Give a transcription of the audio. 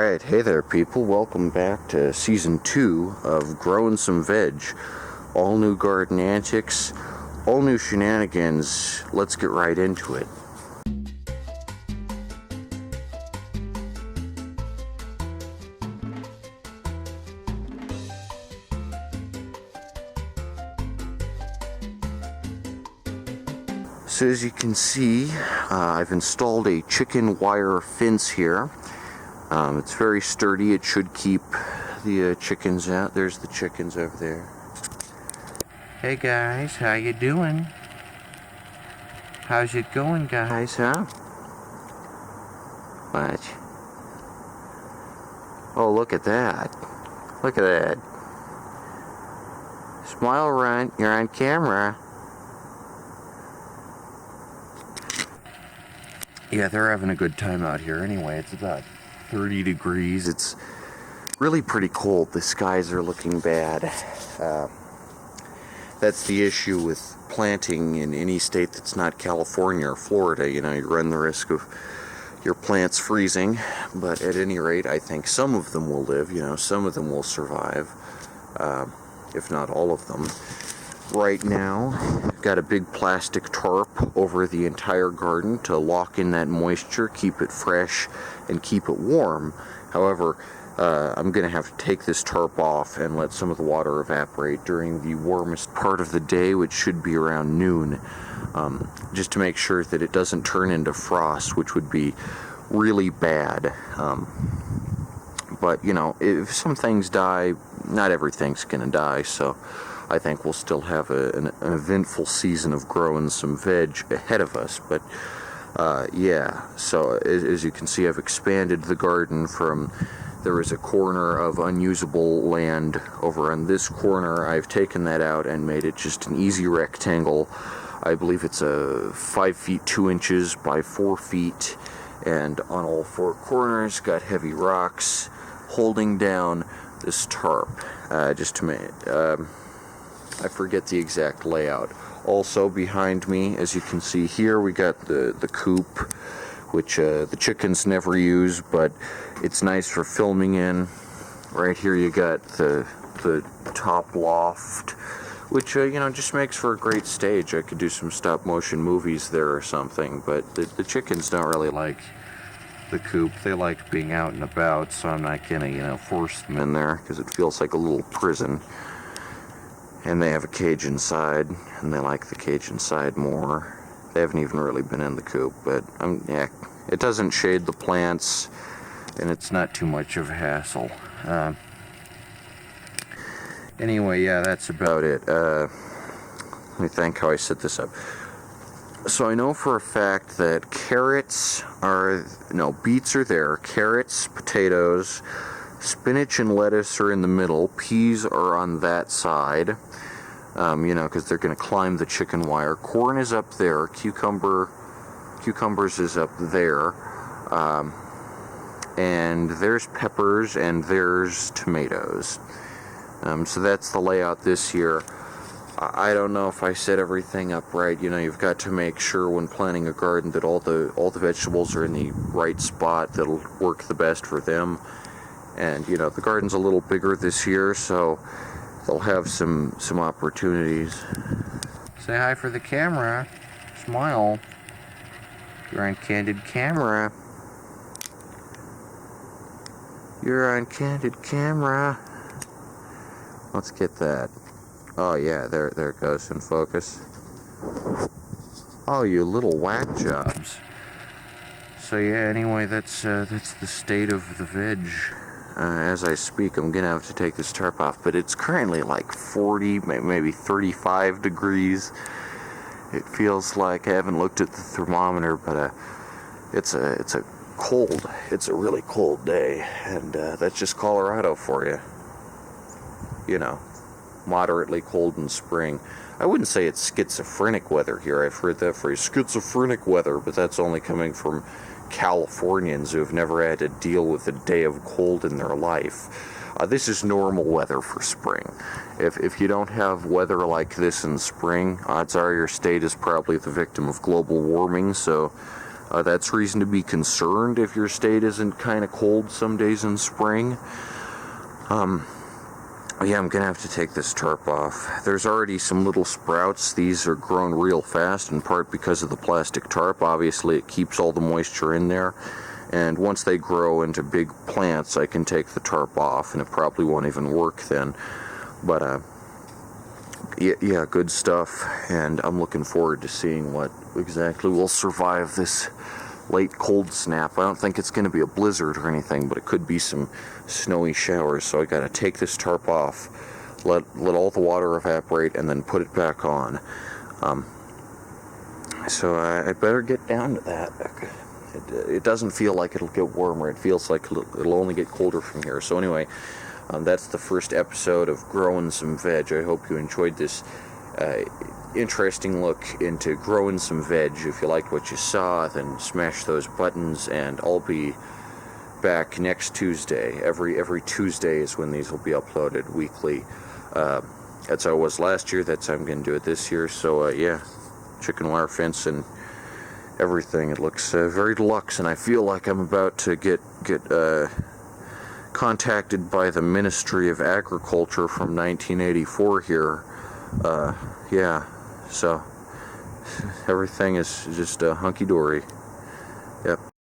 Alright, hey there people, welcome back to Season 2 of Growing Some Veg. All new garden antics, all new shenanigans. Let's get right into it. So as you can see, I've installed a chicken wire fence here. It's very sturdy. It should keep the chickens out. There's the chickens over there. Hey guys, how you doing? How's it going, guys, huh? What? Oh, look at that. Look at that. Smile, Runt. You're on camera. Yeah, they're having a good time out here anyway. It's about 30 degrees. It's really pretty cold. The skies are looking bad. That's the issue with planting in any state that's not California or Florida. You know, you run the risk of your plants freezing. But at any rate, I think some of them will live. You know, some of them will survive, if not all of them. Right now, I've got a big plastic tarp over the entire garden to lock in that moisture, keep it fresh, and keep it warm. However, I'm going to have to take this tarp off and let some of the water evaporate during the warmest part of the day, which should be around noon, just to make sure that it doesn't turn into frost, which would be really bad. But, you know, if some things die, not everything's going to die, so I think we'll still have an eventful season of growing some veg ahead of us. But yeah, so as you can see, I've expanded the garden from, there is a corner of unusable land over on this corner. I've taken that out and made it just an easy rectangle. I believe it's a 5 feet 2 inches by 4 feet, and on all four corners got heavy rocks holding down this tarp. Just to make I forget the exact layout. Also behind me, as you can see here, we got the coop, which the chickens never use, but it's nice for filming in. Right here you got the top loft, which you know, just makes for a great stage. I could do some stop motion movies there or something, but the chickens don't really like the coop. They like being out and about, so I'm not gonna, you know, force them in there because it feels like a little prison. And they have a cage inside, and they like the cage inside more. They haven't even really been in the coop, but yeah, it doesn't shade the plants, and it's not too much of a hassle. Anyway, yeah, that's about it. Let me think how I set this up. So I know for a fact that beets are there, carrots, potatoes, spinach and lettuce are in the middle, peas are on that side, you know, because they're going to climb the chicken wire. Corn is up there, cucumbers is up there, and there's peppers and there's tomatoes. So that's the layout this year. I don't know if I set everything up right. You know, you've got to make sure when planting a garden that all the vegetables are in the right spot that'll work the best for them. And, you know, the garden's a little bigger this year, so they'll have some opportunities. Say hi for the camera. Smile. You're on candid camera. You're on candid camera. Let's get that. Oh, yeah, there it goes in focus. Oh, you little whack jobs. So, yeah, anyway, that's the state of the veg. As I speak, I'm going to have to take this tarp off, but it's currently like 40, maybe 35 degrees. It feels like, I haven't looked at the thermometer, but it's a really cold day, and that's just Colorado for you. You know, moderately cold in spring. I wouldn't say it's schizophrenic weather here. I've heard that phrase, schizophrenic weather, but that's only coming from Californians who have never had to deal with a day of cold in their life. This is normal weather for spring. If you don't have weather like this in spring, odds are your state is probably the victim of global warming, so That's reason to be concerned if your state isn't kind of cold some days in spring. Yeah, I'm gonna have to take this tarp off. There's already some little sprouts. These are grown real fast, in part because of the plastic tarp. Obviously, it keeps all the moisture in there. And once they grow into big plants, I can take the tarp off, and it probably won't even work then. But, yeah, good stuff. And I'm looking forward to seeing what exactly will survive this late cold snap. I don't think it's going to be a blizzard or anything, but it could be some snowy showers. So I got to take this tarp off, let all the water evaporate, and then put it back on. So I better get down to that. It doesn't feel like it'll get warmer. It feels like it'll only get colder from here. So anyway, that's the first episode of Growing Some Veg. I hope you enjoyed this interesting look into growing some veg. If you liked what you saw, then smash those buttons, and I'll be back next Tuesday. Every Tuesday is when these will be uploaded weekly. That's how it was last year. That's how I'm going to do it this year. So yeah, chicken wire fence and everything. It looks very deluxe, and I feel like I'm about to get contacted by the Ministry of Agriculture from 1984 here. Yeah, so everything is just hunky-dory.